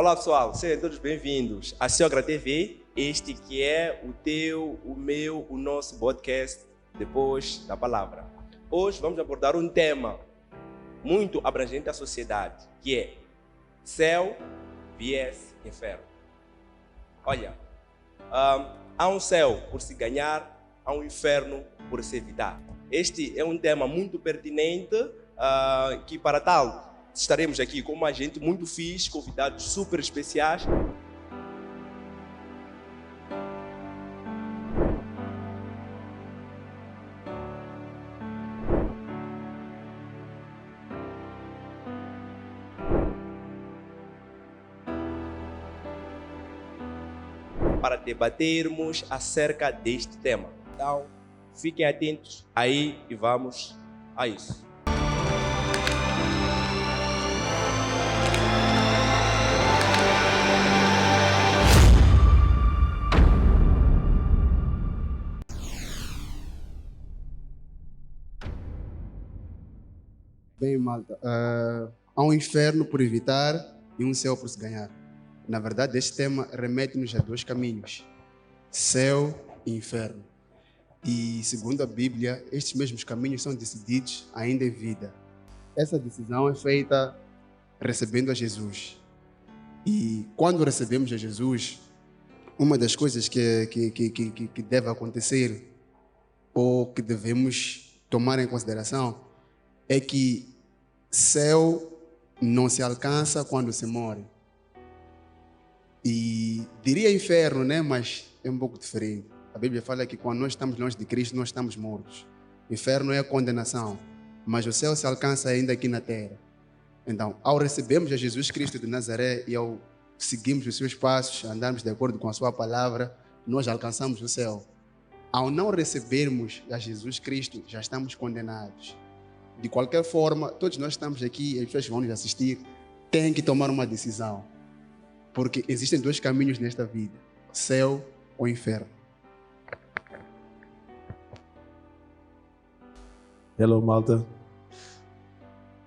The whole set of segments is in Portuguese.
Olá pessoal, sejam todos bem-vindos à Sogra TV, este que é o teu, o meu, o nosso podcast Depois da Palavra. Hoje vamos abordar um tema muito abrangente à sociedade, que é céu vs inferno. Olha, há um céu por se ganhar, há um inferno por se evitar. Este é um tema muito pertinente, que para tal estaremos aqui com uma gente muito fixe, convidados super especiais. Para debatermos acerca deste tema. Então, fiquem atentos aí e vamos a isso. Bem, malta, há um inferno por evitar e um céu por se ganhar. Na verdade, este tema remete-nos a dois caminhos, céu e inferno. E, segundo a Bíblia, estes mesmos caminhos são decididos ainda em vida. Essa decisão é feita recebendo a Jesus. E quando recebemos a Jesus, uma das coisas que deve acontecer ou que devemos tomar em consideração é que céu não se alcança quando se morre. E diria inferno, né? Mas é um pouco diferente. A Bíblia fala que quando nós estamos longe de Cristo, nós estamos mortos. Inferno é a condenação, mas o céu se alcança ainda aqui na terra. Então, ao recebermos a Jesus Cristo de Nazaré e ao seguirmos os seus passos, andarmos de acordo com a sua palavra, nós alcançamos o céu. Ao não recebermos a Jesus Cristo, já estamos condenados. De qualquer forma, todos nós estamos aqui, as pessoas que vão nos assistir, têm que tomar uma decisão. Porque existem dois caminhos nesta vida, céu ou inferno. Hello, malta.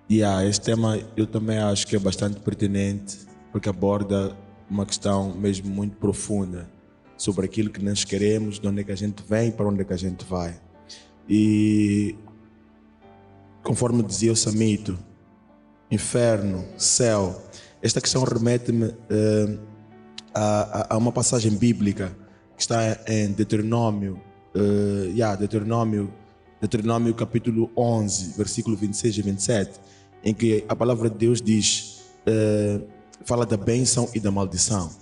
Este tema eu também acho que é bastante pertinente, porque aborda uma questão mesmo muito profunda sobre aquilo que nós queremos, de onde é que a gente vem e para onde é que a gente vai. E conforme dizia o Samito, inferno, céu, esta questão remete-me a uma passagem bíblica que está em Deuteronômio, Deuteronômio capítulo 11, versículo 26 e 27, em que a palavra de Deus diz, fala da bênção e da maldição.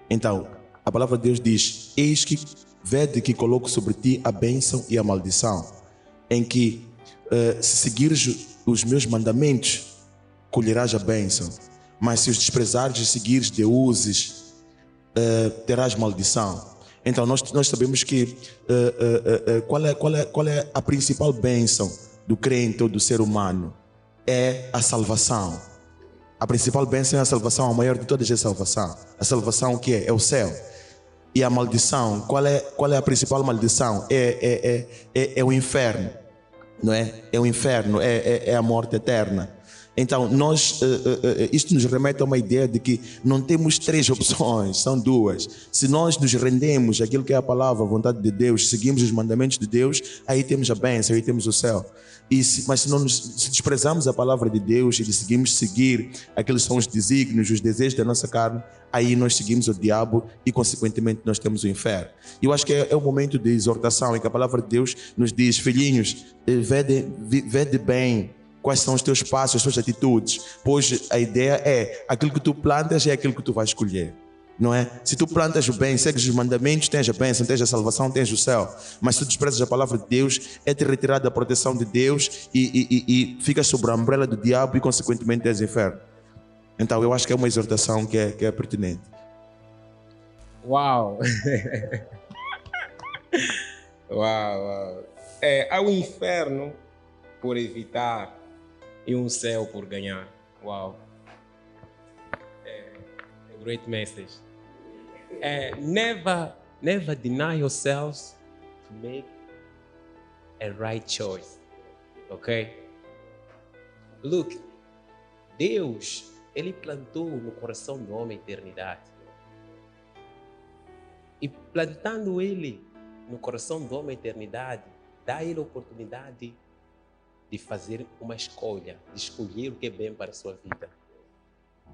Então, a palavra de Deus diz, eis que vede que coloco sobre ti a bênção e a maldição, em que se seguires os meus mandamentos, colherás a bênção, mas se os desprezares e seguires de uses, terás maldição. Então nós sabemos que qual é a principal bênção do crente ou do ser humano? É a salvação. A principal bênção é a salvação, a maior de todas é a salvação. A salvação o que é? É o céu. E a maldição, qual é a principal maldição? É o inferno, não é? É o inferno, é a morte eterna. Então, isto nos remete a uma ideia de que não temos três opções, são duas. Se nós nos rendemos àquilo que é a palavra, a vontade de Deus, seguimos os mandamentos de Deus, aí temos a bênção, aí temos o céu. Mas se desprezamos a palavra de Deus e decidimos seguir aqueles que são os desígnios, os desejos da nossa carne, aí nós seguimos o diabo e, consequentemente, nós temos o inferno. Eu acho que é o momento de exortação em que a palavra de Deus nos diz, filhinhos, vede bem quais são os teus passos, as tuas atitudes, pois a ideia é, aquilo que tu plantas é aquilo que tu vais colher, não é? Se tu plantas o bem, segues os mandamentos, tens a bênção, tens a salvação, tens o céu. Mas se tu desprezas a palavra de Deus, é-te retirada da proteção de Deus e ficas sob a umbrella do diabo e, consequentemente, tens inferno. Então, eu acho que é uma exortação que é pertinente. Uau! Uau! Há um inferno por evitar e um céu por ganhar. Uau! A great message. Never deny yourselves to make a right choice. Okay? Look, Deus Ele plantou no coração do homem a eternidade. E plantando ele no coração do homem a eternidade, dá a ele a oportunidade de fazer uma escolha, de escolher o que é bem para a sua vida.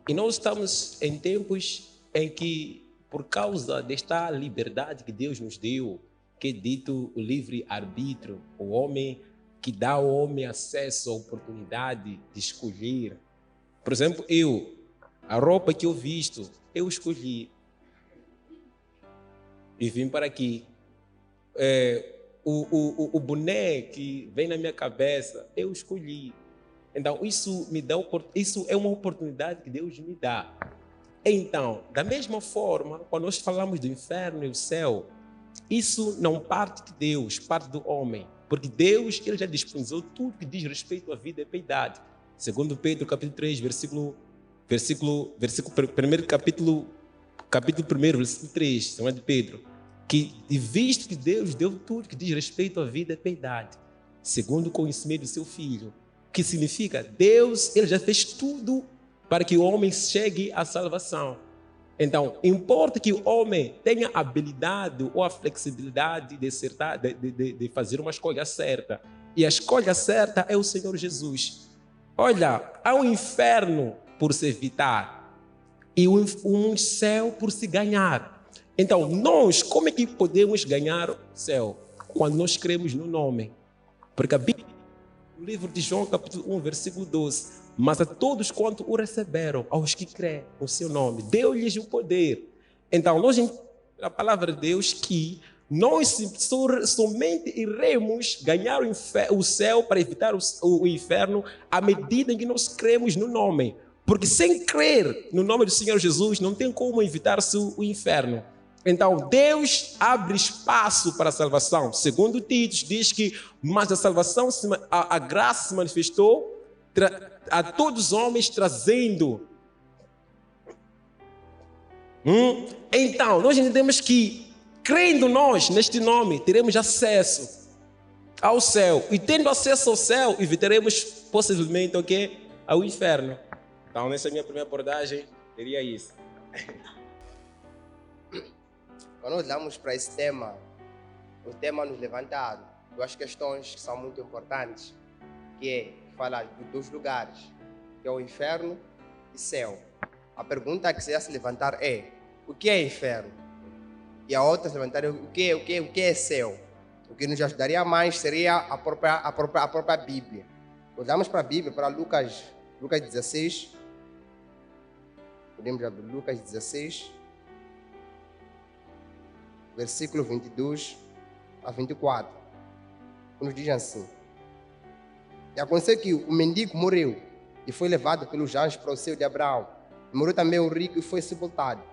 E nós estamos em tempos em que, por causa desta liberdade que Deus nos deu, que é dito o livre-arbítrio, o homem que dá ao homem acesso à oportunidade de escolher. Por exemplo, a roupa que eu visto, eu escolhi e vim para aqui. O boné que vem na minha cabeça, eu escolhi. Então, isso é uma oportunidade que Deus me dá. Então, da mesma forma, quando nós falamos do inferno e o céu, isso não parte de Deus, parte do homem. Porque Deus, ele já disponibilizou tudo que diz respeito à vida e à piedade. Segundo Pedro, capítulo 3, versículo 1, capítulo 1, versículo 3, não é de Pedro. Que, visto que Deus deu tudo que diz respeito à vida e à piedade, segundo o conhecimento do seu Filho, que significa, Deus, ele já fez tudo para que o homem chegue à salvação. Então, importa que o homem tenha a habilidade ou a flexibilidade de fazer uma escolha certa. E a escolha certa é o Senhor Jesus. Olha, há um inferno por se evitar e um céu por se ganhar. Então, nós, como é que podemos ganhar o céu? Quando nós cremos no nome. Porque a Bíblia, no livro de João, capítulo 1, versículo 12, mas a todos quanto o receberam, aos que creem no seu nome, deu-lhes o poder. Então, nós entendemos a palavra de Deus que nós somente iremos ganhar o céu para evitar o inferno à medida em que nós cremos no nome. Porque sem crer no nome do Senhor Jesus, não tem como evitar-se o inferno. Então, Deus abre espaço para a salvação. Segundo Tito, diz que, mas a salvação, a graça se manifestou a todos os homens, trazendo. Então, nós entendemos que, crendo nós neste nome, teremos acesso ao céu. E tendo acesso ao céu, evitaremos possivelmente ao inferno. Então, nessa minha primeira abordagem, teria isso. Quando nós olhamos para esse tema, o tema nos levantado duas questões que são muito importantes, que é falar de dois lugares, que é o inferno e céu. A pergunta que se ia se levantar é: o que é inferno? E a outra se levantar é: o que é céu? O que nos ajudaria mais seria a própria Bíblia. Olhamos para a Bíblia, para Lucas 16. Podemos abrir Lucas 16. Versículo 22 a 24, nos diz assim: e aconteceu que o mendigo morreu e foi levado pelos anjos para o seio de Abraão. E morreu também o rico e foi sepultado.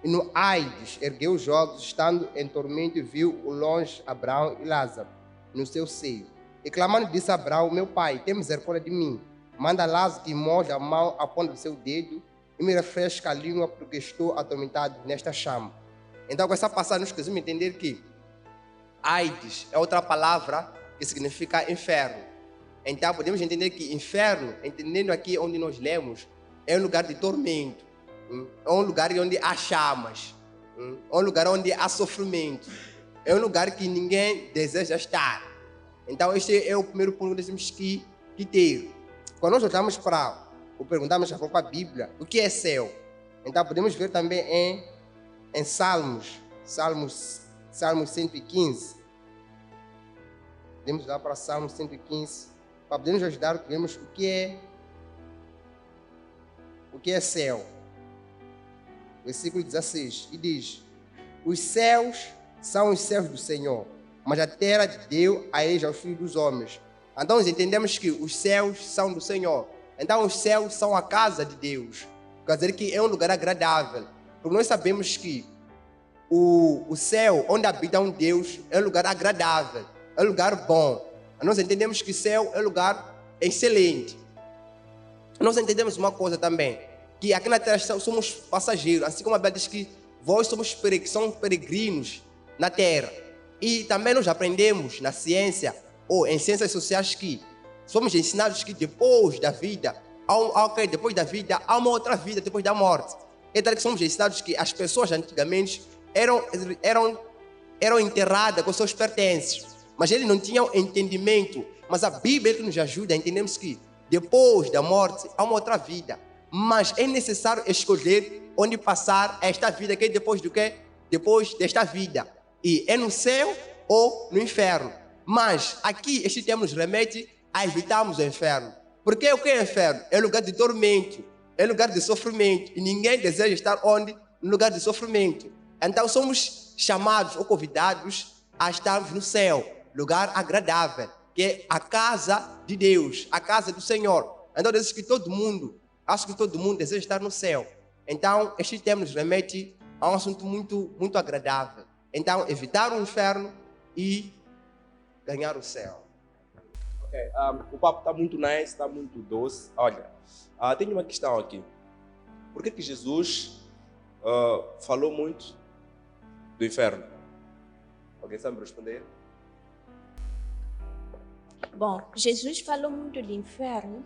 E no Aides ergueu os olhos, estando em tormento, e viu o longe Abraão e Lázaro no seu seio. E clamando, disse a Abraão: meu pai, tem misericórdia de mim. Manda Lázaro que molde a mão à ponta do seu dedo e me refresca a língua, porque estou atormentado nesta chama. Então, com essa passagem, nós precisamos entender que Aides é outra palavra que significa inferno. Então, podemos entender que inferno, entendendo aqui onde nós lemos, é um lugar de tormento, é um lugar onde há chamas, é um lugar onde há sofrimento, é um lugar que ninguém deseja estar. Então, este é o primeiro ponto que temos que ter. Quando nós olhamos para, ou perguntamos a própria Bíblia, o que é céu? Então, podemos ver também em Salmos 115. Podemos olhar para Salmos 115 para poder nos ajudar a vermos o que é céu. Versículo 16, e diz: os céus são os céus do Senhor, mas a terra deu a eles aos filhos dos homens. Então nós entendemos que os céus são do Senhor. Então os céus são a casa de Deus. Quer dizer que é um lugar agradável. Porque nós sabemos que o céu, onde habita um Deus, é um lugar agradável, é um lugar bom. Nós entendemos que o céu é um lugar excelente. Nós entendemos uma coisa também, que aqui na terra somos passageiros, assim como a Bíblia diz que vós somos peregrinos na terra. E também nós aprendemos na ciência, ou em ciências sociais, que somos ensinados que depois da vida ok, depois da vida, há uma outra vida depois da morte. É daí que somos ensinados que as pessoas antigamente eram enterradas com seus pertences, mas eles não tinham entendimento. Mas a Bíblia é que nos ajuda a entendermos que depois da morte há uma outra vida, mas é necessário escolher onde passar esta vida, que é depois do quê? Depois desta vida, e é no céu ou no inferno. Mas aqui este tema nos remete a evitarmos o inferno. Porque o que é inferno? É lugar de tormento, é lugar de sofrimento, e ninguém deseja estar onde? No lugar de sofrimento. Então somos chamados ou convidados a estarmos no céu, lugar agradável, que é a casa de Deus, a casa do Senhor. Então acho que todo mundo deseja estar no céu. Então este tema nos remete a um assunto muito agradável. Então evitar o inferno e ganhar o céu. O papo está muito nice, está muito doce. Olha, tenho uma questão aqui. Por que Jesus falou muito do inferno? Alguém sabe me responder? Bom, Jesus falou muito do inferno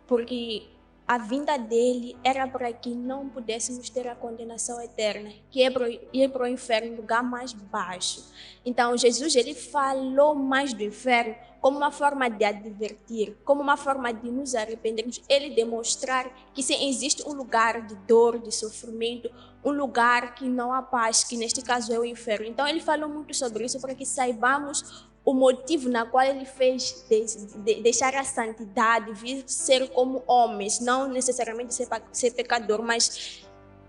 porque a vinda dele era para que não pudéssemos ter a condenação eterna, que é ir para o inferno, lugar mais baixo. Então, Jesus ele falou mais do inferno como uma forma de advertir, como uma forma de nos arrependermos, ele demonstrar que sim, existe um lugar de dor, de sofrimento, um lugar que não há paz, que neste caso é o inferno. Então, ele falou muito sobre isso para que saibamos o motivo na qual ele fez deixar a santidade, vir ser como homens, não necessariamente ser pecador, mas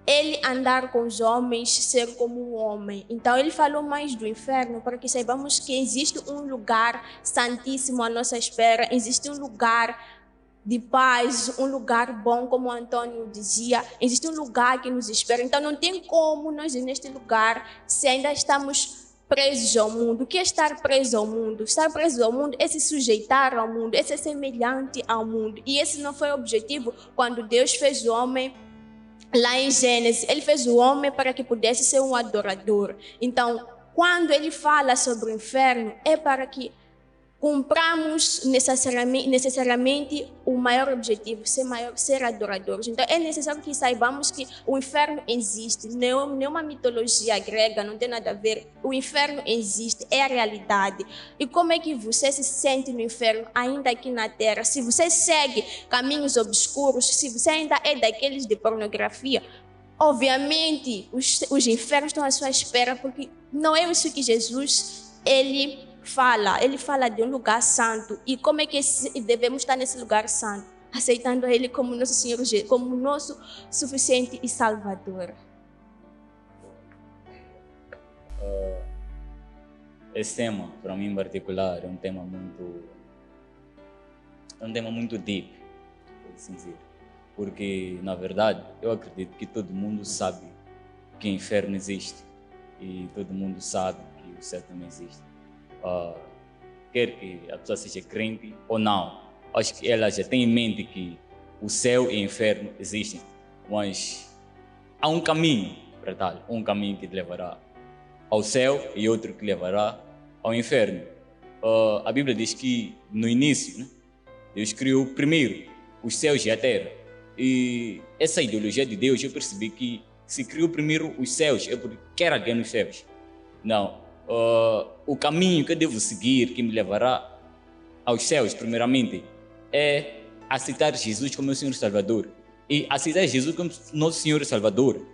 ele andar com os homens, ser como um homem. Então ele falou mais do inferno para que saibamos que existe um lugar santíssimo à nossa espera, existe um lugar de paz, um lugar bom, como o Antônio dizia, existe um lugar que nos espera. Então não tem como nós ir neste lugar se ainda estamos presos ao mundo. O que é estar preso ao mundo? Estar preso ao mundo é se sujeitar ao mundo, é ser semelhante ao mundo. E esse não foi o objetivo quando Deus fez o homem lá em Gênesis. Ele fez o homem para que pudesse ser um adorador. Então, quando ele fala sobre o inferno, é para que cumpramos necessariamente o maior objetivo, ser adoradores. Então é necessário que saibamos que o inferno existe, não é uma mitologia grega, não tem nada a ver. O inferno existe, é a realidade. E como é que você se sente no inferno ainda aqui na terra? Se você segue caminhos obscuros, se você ainda é daqueles de pornografia, obviamente os infernos estão à sua espera, porque não é isso que Jesus ele fala de um lugar santo. E como é que devemos estar nesse lugar santo? Aceitando Ele como nosso Senhor, como nosso suficiente e Salvador. Esse tema, para mim em particular, é um tema muito deep, por assim dizer. Porque, na verdade, eu acredito que todo mundo sabe que o inferno existe. E todo mundo sabe que o céu também existe. Quer que a pessoa seja crente ou não, acho que ela já tem em mente que o céu e o inferno existem, mas há um caminho para tal, um caminho que te levará ao céu e outro que levará ao inferno. A Bíblia diz que no início, né, Deus criou primeiro os céus e a terra, e essa ideologia de Deus eu percebi que se criou primeiro os céus é porque quer alguém nos céus. Não. O caminho que eu devo seguir, que me levará aos céus, primeiramente, é aceitar Jesus como meu Senhor e Salvador. E aceitar Jesus como nosso Senhor e Salvador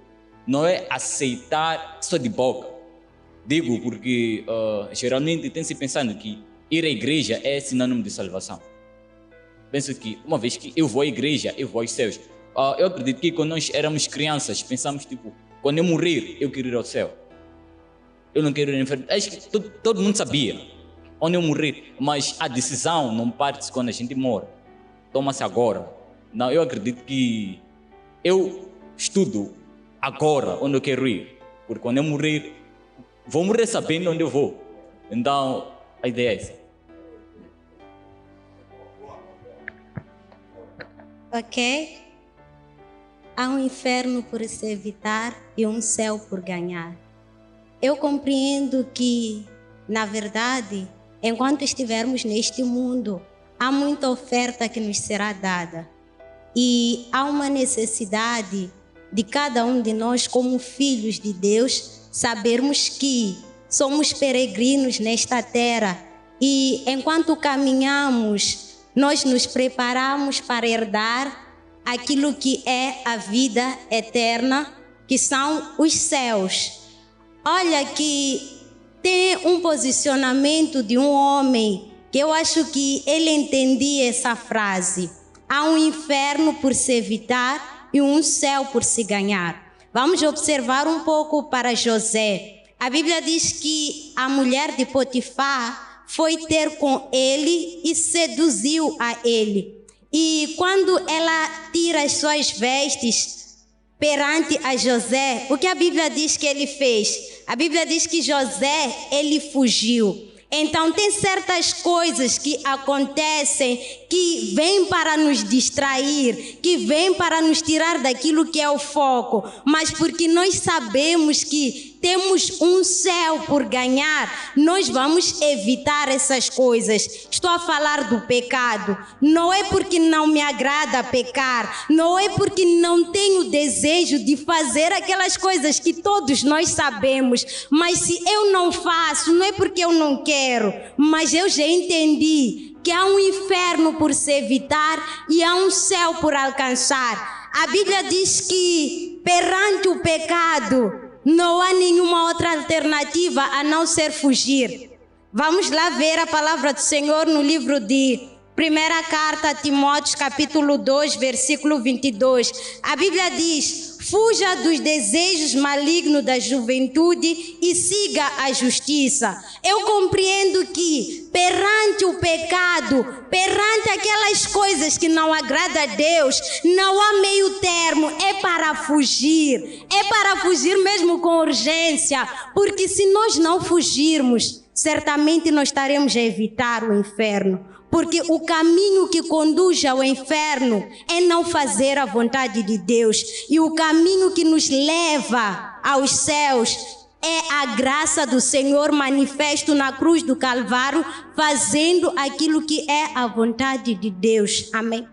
não é aceitar só de boca. Digo porque geralmente tem-se pensando que ir à igreja é sinônimo de salvação. Penso que uma vez que eu vou à igreja, eu vou aos céus. Eu acredito que quando nós éramos crianças, pensamos tipo, quando eu morrer, eu quero ir ao céu. Eu não quero ir ao inferno. Acho que todo mundo sabia onde eu morrer, mas a decisão não parte quando a gente morre. Toma-se agora. Não, eu acredito que eu estudo agora onde eu quero ir, porque quando eu morrer, vou morrer sabendo onde eu vou. Então, a ideia é essa. Ok? Há um inferno por se evitar e um céu por ganhar. Eu compreendo que, na verdade, enquanto estivermos neste mundo, há muita oferta que nos será dada. e há uma necessidade de cada um de nós, como filhos de Deus, sabermos que somos peregrinos nesta terra e enquanto caminhamos, nós nos preparamos para herdar aquilo que é a vida eterna, que são os céus. Olha que tem um posicionamento de um homem que eu acho que ele entendia essa frase: há um inferno por se evitar e um céu por se ganhar. Vamos observar um pouco para José. A Bíblia diz que a mulher de Potifar foi ter com ele e seduziu a ele. E quando ela tira as suas vestes perante a José, o que a Bíblia diz que ele fez? A Bíblia diz que José, ele fugiu. Então tem certas coisas que acontecem que vêm para nos distrair, que vêm para nos tirar daquilo que é o foco, mas porque nós sabemos que temos um céu por ganhar, nós vamos evitar essas coisas. Estou a falar do pecado. Não é porque não me agrada pecar, não é porque não tenho desejo de fazer aquelas coisas que todos nós sabemos, mas se eu não faço, não é porque eu não quero, mas eu já entendi que há um inferno por se evitar e há um céu por alcançar. A Bíblia diz que perante o pecado não há nenhuma outra alternativa a não ser fugir. Vamos lá ver a palavra do Senhor no livro de Primeira Carta a Timóteo, capítulo 2, versículo 22. A Bíblia diz: fuja dos desejos malignos da juventude e siga a justiça. Eu compreendo que perante o pecado, perante aquelas coisas que não agradam a Deus, não há meio termo, é para fugir. É para fugir mesmo com urgência, porque se nós não fugirmos, certamente nós estaremos a evitar o inferno. Porque o caminho que conduz ao inferno é não fazer a vontade de Deus. E o caminho que nos leva aos céus é a graça do Senhor manifesto na cruz do Calvário, fazendo aquilo que é a vontade de Deus. Amém.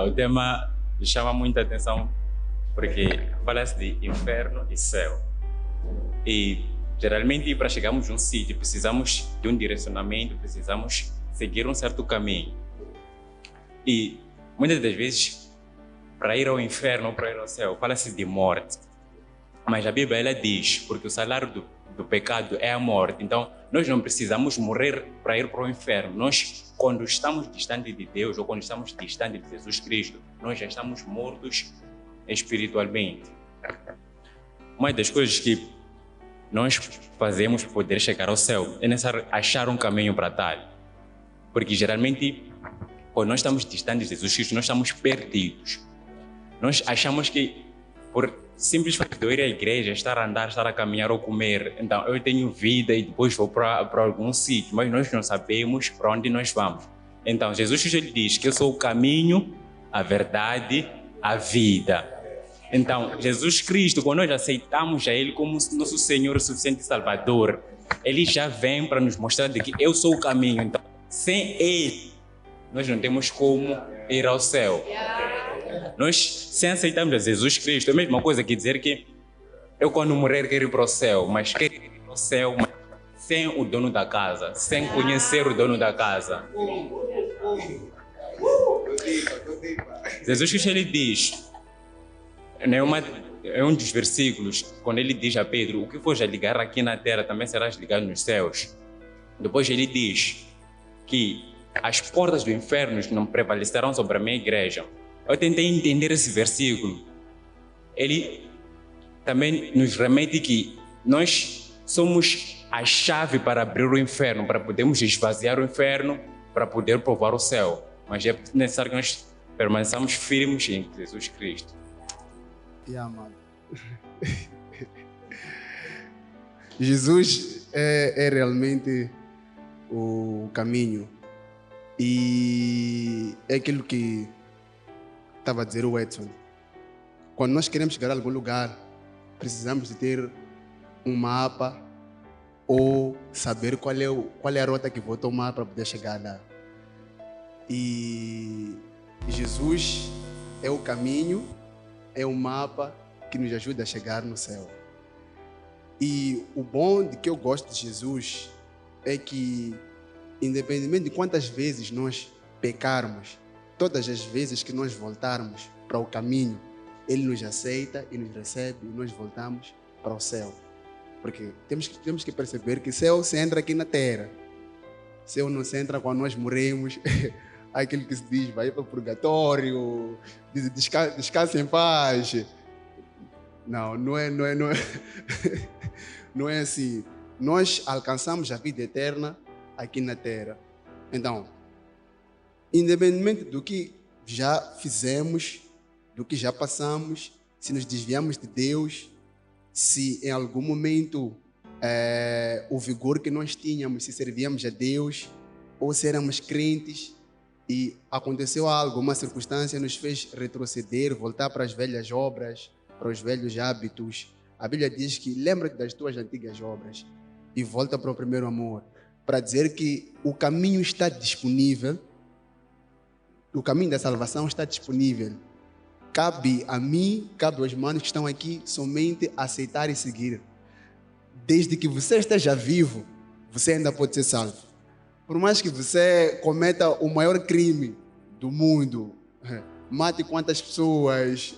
O tema me chama muita atenção porque fala-se de inferno e céu. E geralmente, para chegarmos a um sítio, precisamos de um direcionamento, precisamos seguir um certo caminho. E muitas das vezes, para ir ao inferno ou para ir ao céu, fala-se de morte. Mas a Bíblia ela diz, porque o salário do pecado é a morte. Então, nós não precisamos morrer para ir para o inferno. Nós, quando estamos distante de Deus ou quando estamos distante de Jesus Cristo, nós já estamos mortos espiritualmente. Uma das coisas que nós fazemos para poder chegar ao céu é necessário achar um caminho para tal. Porque geralmente, quando nós estamos distantes de Jesus Cristo, nós estamos perdidos. Nós achamos que por simples fato de eu ir à igreja, estar a andar, estar a caminhar ou comer, então eu tenho vida e depois vou para algum sítio, mas nós não sabemos para onde nós vamos. Então Jesus Cristo ele diz que eu sou o caminho, a verdade, a vida. Então, Jesus Cristo, quando nós aceitamos a Ele como nosso Senhor suficiente Salvador, Ele já vem para nos mostrar de que eu sou o caminho. Então, sem Ele, nós não temos como ir ao céu. Nós, sem aceitarmos a Jesus Cristo, é a mesma coisa que dizer que eu quando morrer quero ir para o céu, mas quero ir para o céu mas sem o dono da casa, sem conhecer o dono da casa. Jesus Cristo, Ele diz... É um dos versículos, quando ele diz a Pedro, o que for já ligar aqui na terra também serás ligado nos céus. Depois ele diz que as portas do inferno não prevalecerão sobre a minha igreja. Eu tentei entender esse versículo. Ele também nos remete que nós somos a chave para abrir o inferno, para podermos esvaziar o inferno, para poder provar o céu. Mas é necessário que nós permaneçamos firmes em Jesus Cristo. Mano. Jesus é realmente o caminho e é aquilo que estava a dizer o Edson. Quando nós queremos chegar a algum lugar, precisamos de ter um mapa ou saber qual é a rota que vou tomar para poder chegar lá. E Jesus é o caminho, é o mapa que nos ajuda a chegar no céu. E o bom de que eu gosto de Jesus é que, independentemente de quantas vezes nós pecarmos, todas as vezes que nós voltarmos para o caminho, Ele nos aceita e nos recebe e nós voltamos para o céu. Porque temos que perceber que céu se entra aqui na terra. Céu não se entra quando nós morremos. Aquele que se diz, vai para o purgatório, diz, descansa em paz. Não é não é assim. Nós alcançamos a vida eterna aqui na terra. Então, independentemente do que já fizemos, do que já passamos, se nos desviamos de Deus, se em algum momento o vigor que nós tínhamos, se servíamos a Deus, ou se éramos crentes e aconteceu algo, uma circunstância nos fez retroceder, voltar para as velhas obras, para os velhos hábitos. A Bíblia diz que lembra-te das tuas antigas obras e volta para o primeiro amor, para dizer que o caminho está disponível, o caminho da salvação está disponível. Cabe a mim, cabe aos irmãos que estão aqui, somente aceitar e seguir. Desde que você esteja vivo, você ainda pode ser salvo. Por mais que você cometa o maior crime do mundo, mate quantas pessoas,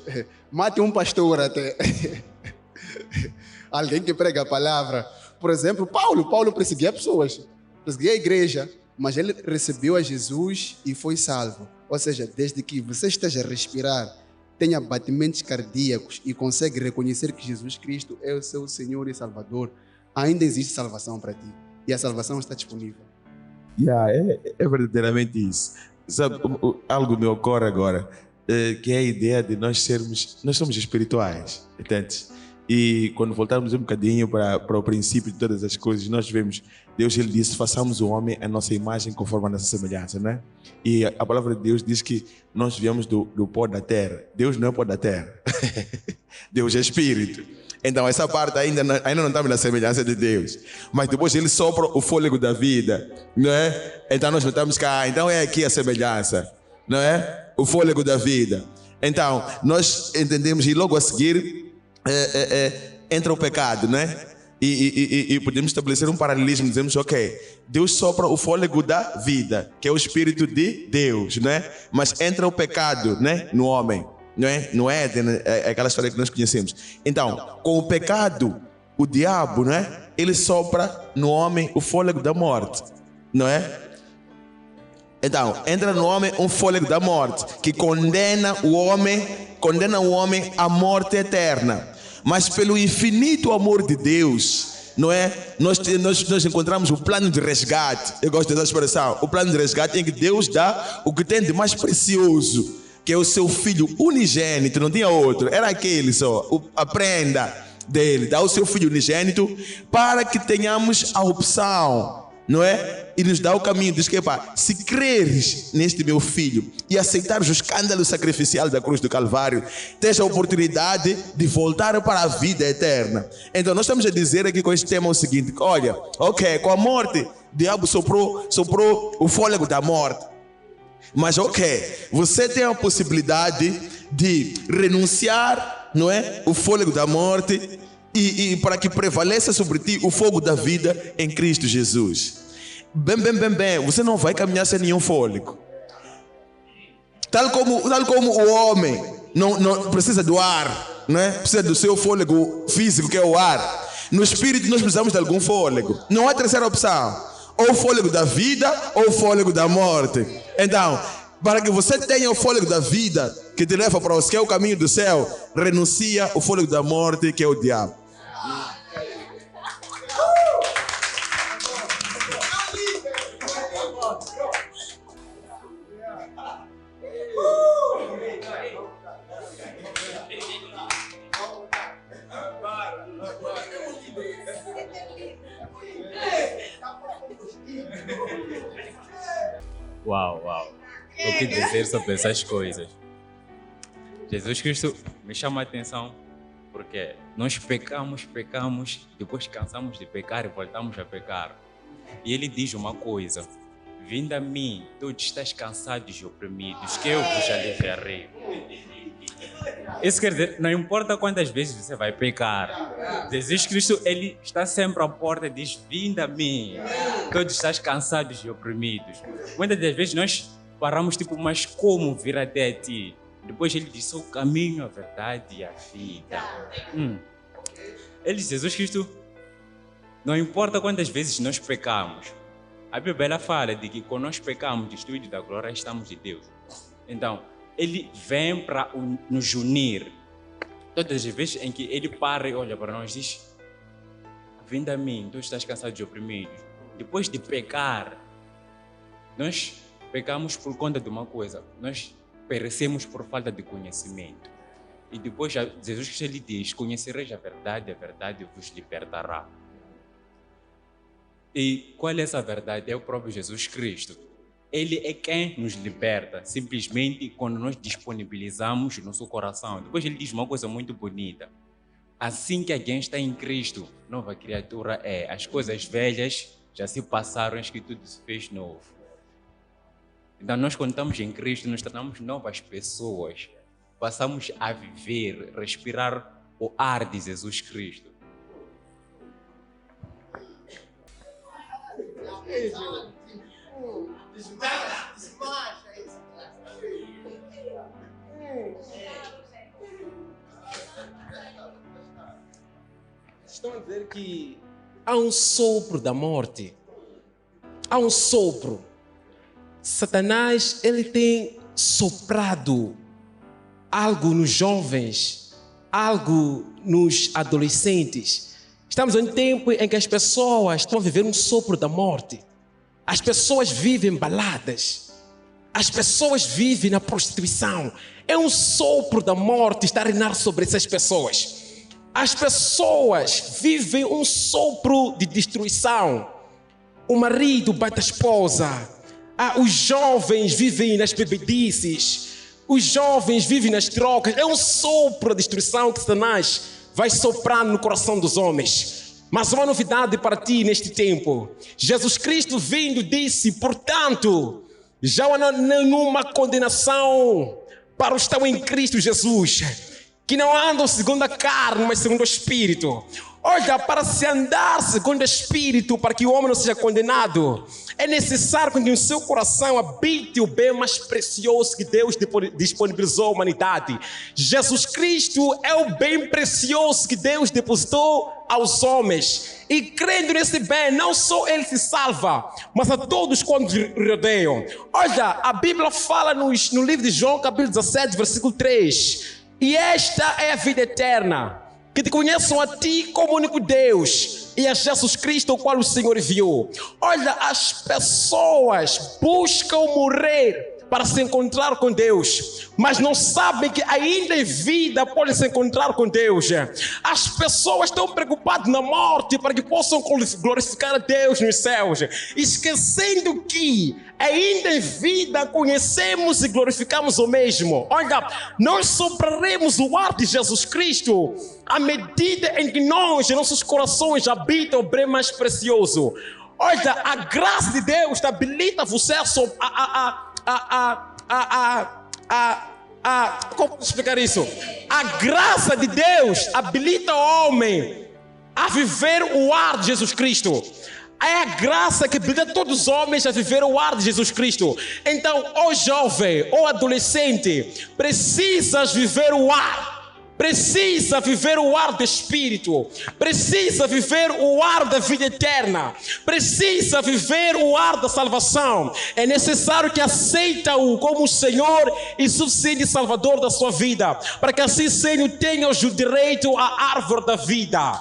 mate um pastor até, alguém que prega a palavra. Por exemplo, Paulo perseguia pessoas, perseguia a igreja, mas ele recebeu a Jesus e foi salvo. Ou seja, desde que você esteja a respirar, tenha batimentos cardíacos e consegue reconhecer que Jesus Cristo é o seu Senhor e Salvador, ainda existe salvação para ti. E a salvação está disponível. É verdadeiramente isso. Sabe, algo me ocorre agora, que é a ideia de nós somos espirituais, entende? E quando voltarmos um bocadinho para o princípio de todas as coisas, nós vemos, Deus ele disse, façamos o homem a nossa imagem conforme a nossa semelhança, né? E a palavra de Deus diz que nós viemos do pó da terra. Deus não é pó da terra. Deus é espírito. Então essa parte ainda não estamos na semelhança de Deus. Mas depois ele sopra o fôlego da vida, não é? Então nós notamos que então é aqui a semelhança, não é? O fôlego da vida. Então nós entendemos e logo a seguir entra o pecado, né? E podemos estabelecer um paralelismo, dizemos, ok, Deus sopra o fôlego da vida, que é o Espírito de Deus, né? Mas entra o pecado, né? No homem, não é? No Éden, é aquela história que nós conhecemos. Então, com o pecado, o diabo, né? Ele sopra no homem o fôlego da morte, não é? Então, entra no homem um fôlego da morte, que condena o homem à morte eterna. Mas pelo infinito amor de Deus, não é? Nós encontramos o plano de resgate. Eu gosto dessa expressão. O plano de resgate em que Deus dá o que tem de mais precioso, que é o seu filho unigênito, não tinha outro, era aquele só, a prenda dele, dá o seu filho unigênito para que tenhamos a opção, não é? E nos dá o caminho, diz que se creres neste meu filho e aceitares o escândalo sacrificial da cruz do Calvário, tens a oportunidade de voltar para a vida eterna. Então nós estamos a dizer aqui com este tema o seguinte, olha, ok, com a morte, o diabo soprou o fôlego da morte. Mas ok, você tem a possibilidade de renunciar, não é? O fôlego da morte e para que prevaleça sobre ti o fogo da vida em Cristo Jesus. Bem, você não vai caminhar sem nenhum fôlego. Tal como o homem não precisa do ar, né? Precisa do seu fôlego físico, que é o ar. No espírito nós precisamos de algum fôlego. Não há terceira opção. Ou o fôlego da vida ou o fôlego da morte. Então, para que você tenha o fôlego da vida, que te leva para o que é o caminho do céu, renuncia o fôlego da morte, que é o diabo. Uau. O que dizer sobre essas coisas? Jesus Cristo me chama a atenção porque nós pecamos, depois cansamos de pecar e voltamos a pecar. E ele diz uma coisa, vinde a mim, todos estáis cansados e oprimidos, que eu vos aliviarei. Isso quer dizer, não importa quantas vezes você vai pecar, Jesus Cristo, Ele está sempre à porta e diz, vinde a mim, todos estáis cansados e oprimidos. Muitas das vezes nós paramos tipo, mas como vir até ti? Depois Ele diz, sou o caminho, a verdade e a vida. Ele diz, Jesus Cristo, não importa quantas vezes nós pecamos, a Bíblia fala de que quando nós pecamos, destruídos da glória, estamos de Deus. Então, Ele vem para nos unir. Todas as vezes em que Ele para e olha para nós e diz, vinde a mim, tu estás cansado e oprimido. Depois de pecar, nós pecamos por conta de uma coisa, nós perecemos por falta de conhecimento. E depois Jesus Cristo Ele diz, conhecereis a verdade vos libertará. E qual é essa verdade? É o próprio Jesus Cristo. Ele é quem nos liberta, simplesmente quando nós disponibilizamos o nosso coração. Depois ele diz uma coisa muito bonita. Assim que alguém está em Cristo, nova criatura é. As coisas velhas já se passaram, acho que tudo se fez novo. Então nós quando estamos em Cristo, nos tornamos novas pessoas. Passamos a viver, respirar o ar de Jesus Cristo. Estão a dizer que há um sopro da morte. Há um sopro. Satanás, ele tem soprado algo nos jovens, algo nos adolescentes. Estamos em um tempo em que as pessoas estão a viver um sopro da morte. As pessoas vivem baladas. As pessoas vivem na prostituição. É um sopro da morte está a reinar sobre essas pessoas. As pessoas vivem um sopro de destruição. O marido bate a esposa. Os jovens vivem nas bebedices. Os jovens vivem nas trocas. É um sopro de destruição que Satanás vai soprando no coração dos homens. Mas uma novidade para ti neste tempo. Jesus Cristo vindo disse, portanto, já não há nenhuma condenação para os que estão em Cristo Jesus, que não andam segundo a carne, mas segundo o Espírito. Olha, para se andar segundo o Espírito, para que o homem não seja condenado, é necessário que no seu coração habite o bem mais precioso que Deus disponibilizou à humanidade. Jesus Cristo é o bem precioso que Deus depositou aos homens. E crendo nesse bem, não só ele se salva, mas a todos quantos rodeiam. Olha, a Bíblia fala no livro de João, capítulo 17, versículo 3. E esta é a vida eterna, que te conheçam a ti como único Deus e a Jesus Cristo, o qual o Senhor enviou. Olha, as pessoas buscam morrer para se encontrar com Deus, mas não sabem que ainda em vida podem se encontrar com Deus. As pessoas estão preocupadas na morte para que possam glorificar a Deus nos céus, esquecendo que ainda em vida conhecemos e glorificamos o mesmo. Olha, nós sopraremos o ar de Jesus Cristo à medida em que nós, em nossos corações, habita o bem mais precioso. Olha, a graça de Deus habilita você como posso explicar isso? A graça de Deus habilita o homem a viver o ar de Jesus Cristo. É a graça que habilita todos os homens a viver o ar de Jesus Cristo. Então, ó jovem, ó adolescente, precisas viver o ar. Precisa viver o ar do Espírito. Precisa viver o ar da vida eterna. Precisa viver o ar da salvação. É necessário que aceita-o como Senhor e suficiente Salvador da sua vida, para que assim sendo tenha o direito à árvore da vida.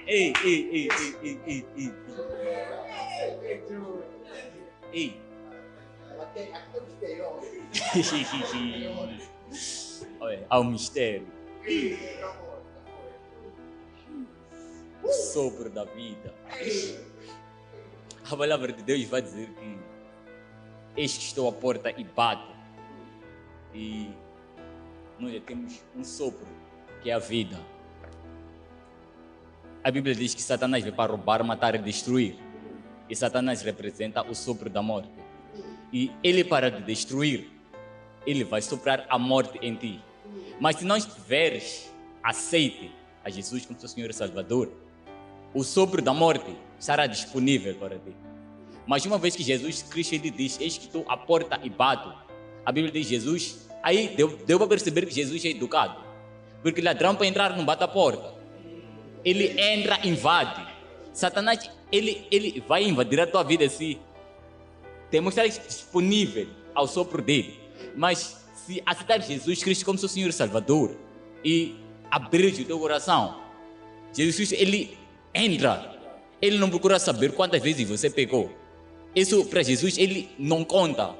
Ei. Olha, há um mistério. O sopro da vida. A palavra de Deus vai dizer que eis que estou à porta e bato. E nós já temos um sopro, que é a vida. A Bíblia diz que Satanás veio para roubar, matar e destruir. E Satanás representa o sopro da morte. E ele, para te destruir, ele vai soprar a morte em ti. Mas se não estiveres aceite a Jesus como seu Senhor e Salvador, o sopro da morte estará disponível para ti. Mas uma vez que Jesus Cristo ele diz, eis que estou à porta e bato, a Bíblia diz Jesus, aí deu para perceber que Jesus é educado. Porque ladrão para entrar não bate a porta. Ele entra, invade. Satanás, ele vai invadir a tua vida assim. Temos que estar disponível ao sopro dele. Mas se aceitar Jesus Cristo como seu Senhor e Salvador e abrir o teu coração, Jesus Cristo, ele entra. Ele não procura saber quantas vezes você pecou. Isso para Jesus, ele não conta.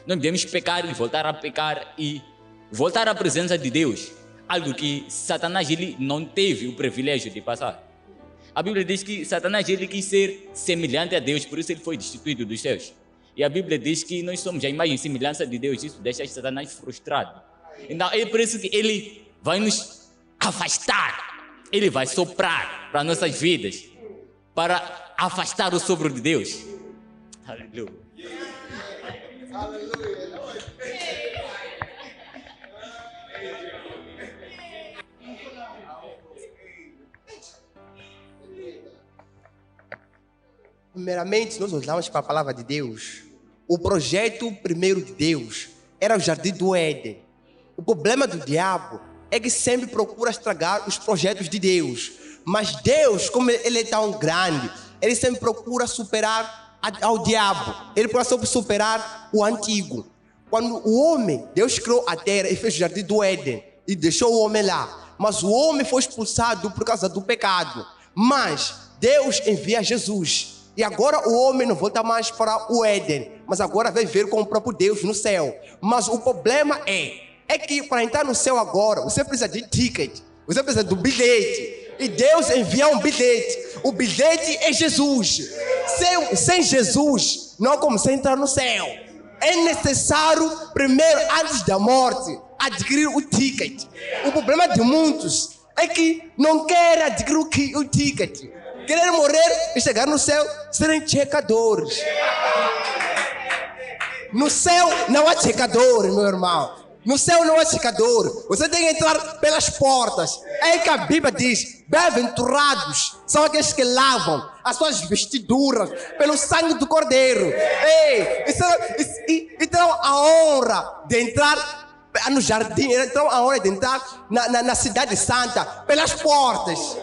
Nós devemos pecar e voltar a pecar e voltar à presença de Deus. Algo que Satanás ele não teve o privilégio de passar. A Bíblia diz que Satanás ele quis ser semelhante a Deus, por isso ele foi destituído dos céus. E a Bíblia diz que nós somos a imagem e semelhança de Deus, isso deixa Satanás frustrado. Então é por isso que ele vai nos afastar, ele vai soprar para nossas vidas, para afastar o sopro de Deus. Aleluia. Primeiramente, nós olhamos para a palavra de Deus. O projeto primeiro de Deus era o jardim do Éden. O problema do diabo é que sempre procura estragar os projetos de Deus. Mas Deus, como ele é tão grande, ele sempre procura superar ao diabo. Ele procura sempre superar o antigo. Quando o homem, Deus criou a terra e fez o jardim do Éden e deixou o homem lá. Mas o homem foi expulsado por causa do pecado. Mas Deus envia Jesus. E agora o homem não volta mais para o Éden, mas agora vai viver com o próprio Deus no céu. Mas o problema é que para entrar no céu agora, você precisa de ticket, você precisa do bilhete. E Deus envia um bilhete. O bilhete é Jesus. Sem Jesus, não há como você entrar no céu. É necessário, primeiro, antes da morte, adquirir o ticket. O problema de muitos é que não querem adquirir o ticket. Querem morrer e chegar no céu, serem checadores. No céu não há checadores, meu irmão. No céu não há checador. Você tem que entrar pelas portas. É que a Bíblia diz: bem-aventurados são aqueles que lavam as suas vestiduras pelo sangue do Cordeiro. Então a honra de entrar no jardim, então a honra de entrar na cidade santa pelas portas.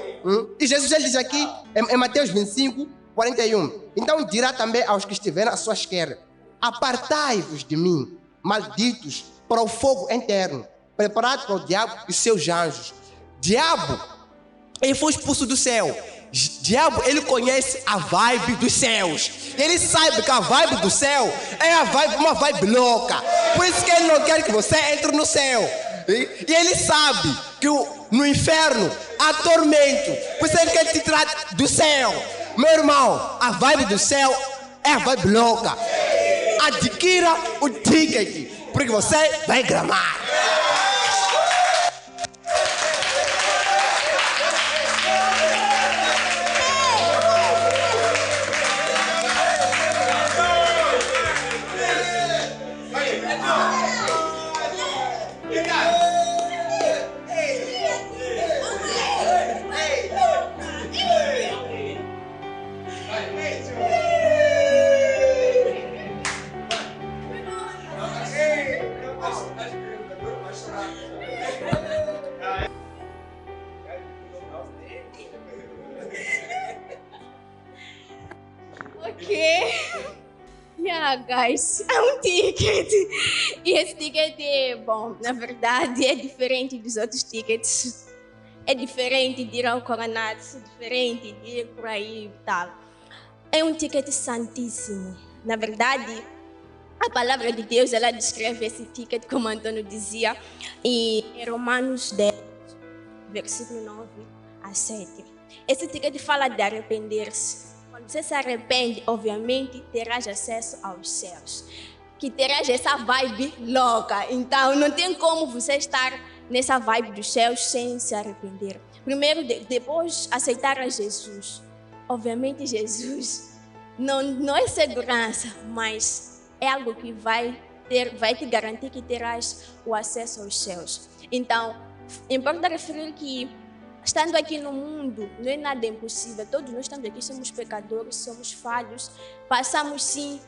E Jesus ele diz aqui em Mateus 25, 41. Então dirá também aos que estiverem à sua esquerda: apartai-vos de mim, malditos, para o fogo eterno, preparado para o diabo e seus anjos. Diabo, ele foi expulso do céu. Diabo, ele conhece a vibe dos céus. Ele sabe que a vibe do céu é uma vibe louca. Por isso que ele não quer que você entre no céu. E ele sabe que no inferno há tormento. Por isso ele quer te tirar do céu. Meu irmão, a vibe do céu é a vibe louca. Adquira o ticket, porque você vai gramar. Guys, é um ticket. E esse ticket é bom, na verdade é diferente dos outros tickets. É diferente de ir ao coronato, é diferente de ir por aí e tal. É um ticket santíssimo. Na verdade, a palavra de Deus, ela descreve esse ticket, como Antônio dizia, em Romanos 10, versículo 9 a 7. Esse ticket fala de arrepender-se. Quando você se arrepende, obviamente, terás acesso aos céus. Que terás essa vibe louca. Então, não tem como você estar nessa vibe dos céus sem se arrepender. Primeiro, depois, aceitar a Jesus. Obviamente, Jesus não é segurança, mas é algo que vai te garantir que terás o acesso aos céus. Então, importa referir que, estando aqui no mundo, não é nada impossível. Todos nós estamos aqui, somos pecadores, somos falhos, passamos sim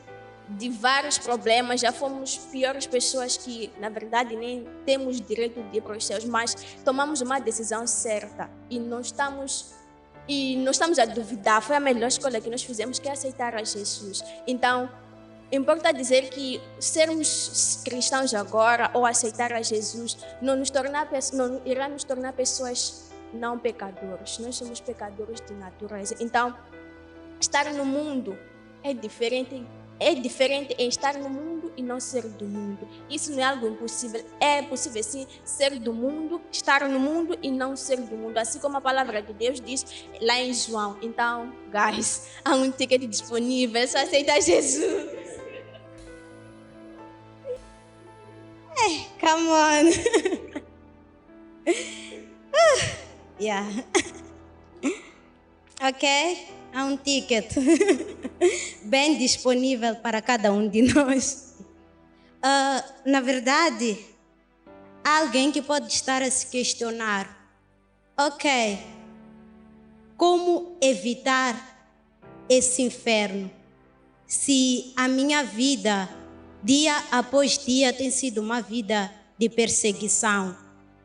de vários problemas, já fomos piores pessoas que, na verdade, nem temos direito de ir para os céus, mas tomamos uma decisão certa e não estamos a duvidar. Foi a melhor escolha que nós fizemos, que é aceitar a Jesus. Então, importa dizer que sermos cristãos agora ou aceitar a Jesus não irá nos tornar pessoas não pecadores. Nós somos pecadores de natureza. Então, estar no mundo é diferente. É diferente em estar no mundo e não ser do mundo. Isso não é algo impossível. É possível sim ser do mundo, estar no mundo e não ser do mundo. Assim como a palavra de Deus diz lá em João. Então, guys, há um ticket disponível. É só aceitar Jesus. Come on. Yeah. Ok? Há um ticket bem disponível para cada um de nós. Na verdade, há alguém que pode estar a se questionar: ok, como evitar esse inferno se a minha vida, dia após dia, tem sido uma vida de perseguição?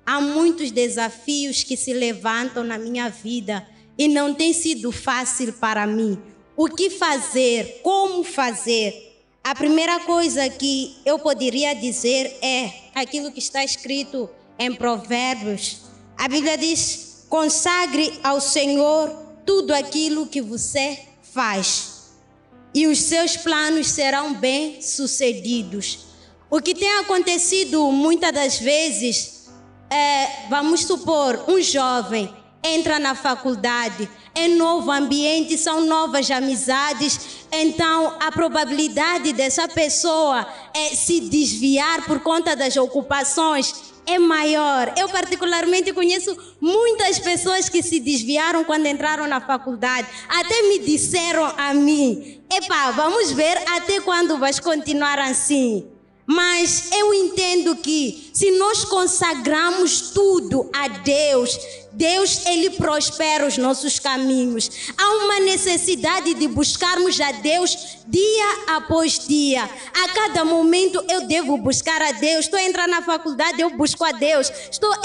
Há muitos desafios que se levantam na minha vida e não tem sido fácil para mim. O que fazer? Como fazer? A primeira coisa que eu poderia dizer é aquilo que está escrito em Provérbios. A Bíblia diz: consagre ao Senhor tudo aquilo que você faz, e os seus planos serão bem-sucedidos. O que tem acontecido muitas das vezes vamos supor, um jovem entra na faculdade, é novo ambiente, são novas amizades, então a probabilidade dessa pessoa se desviar por conta das ocupações é maior. Eu particularmente conheço muitas pessoas que se desviaram quando entraram na faculdade. Até me disseram a mim: epá, vamos ver até quando vais continuar assim. Mas eu entendo que se nós consagramos tudo a Deus, Deus, Ele prospera os nossos caminhos. Há uma necessidade de buscarmos a Deus dia após dia. A cada momento eu devo buscar a Deus. Estou a entrar na faculdade, eu busco a Deus.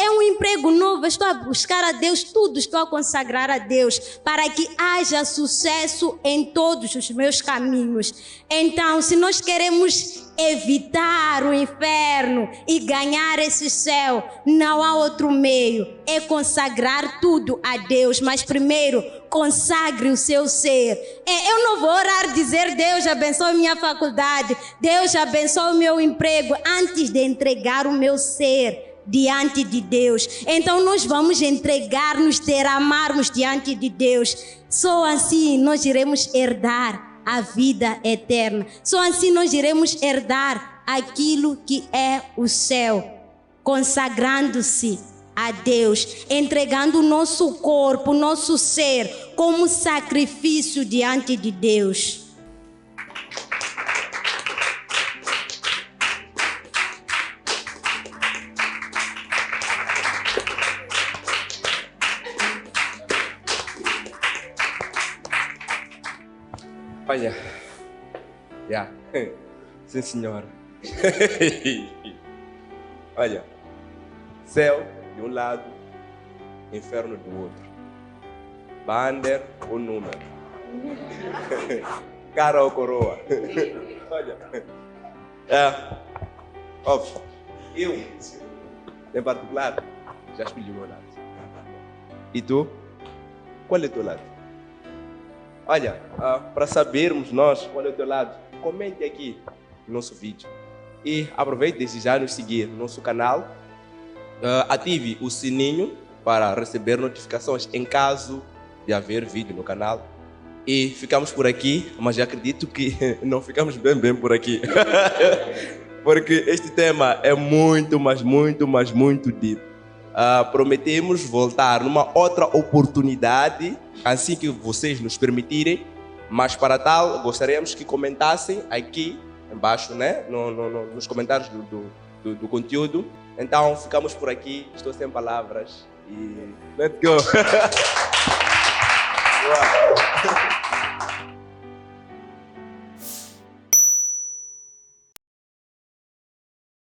É um emprego novo, estou a buscar a Deus. Tudo estou a consagrar a Deus para que haja sucesso em todos os meus caminhos. Então, se nós queremos evitar o inferno e ganhar esse céu, não há outro meio, é consagrar tudo a Deus. Mas primeiro, consagre o seu ser. Eu não vou orar dizer: Deus abençoe minha faculdade, Deus abençoe o meu emprego, antes de entregar o meu ser diante de Deus. Então nós vamos entregar-nos, derramarmos diante de Deus. Só assim nós iremos herdar a vida eterna. Só assim nós iremos herdar aquilo que é o céu, consagrando-se a Deus, entregando o nosso corpo, o nosso ser como sacrifício diante de Deus. Olha, sim senhora. Olha, céu de um lado, inferno do outro. Banner ou número? Cara ou coroa? Olha, óbvio, eu, em particular, já escolhi o meu lado. E tu? Qual é o teu lado? Olha, para sabermos nós qual é o teu lado, comente aqui no nosso vídeo. E aproveite desde já nos seguir no nosso canal. Ative o sininho para receber notificações em caso de haver vídeo no canal. E ficamos por aqui, mas eu acredito que não ficamos bem por aqui. Porque este tema é muito, mas muito deep. Prometemos voltar numa outra oportunidade, assim que vocês nos permitirem. Mas para tal, gostaríamos que comentassem aqui embaixo, né? Nos comentários do conteúdo. Então, ficamos por aqui. Estou sem palavras. E let's go! Uau.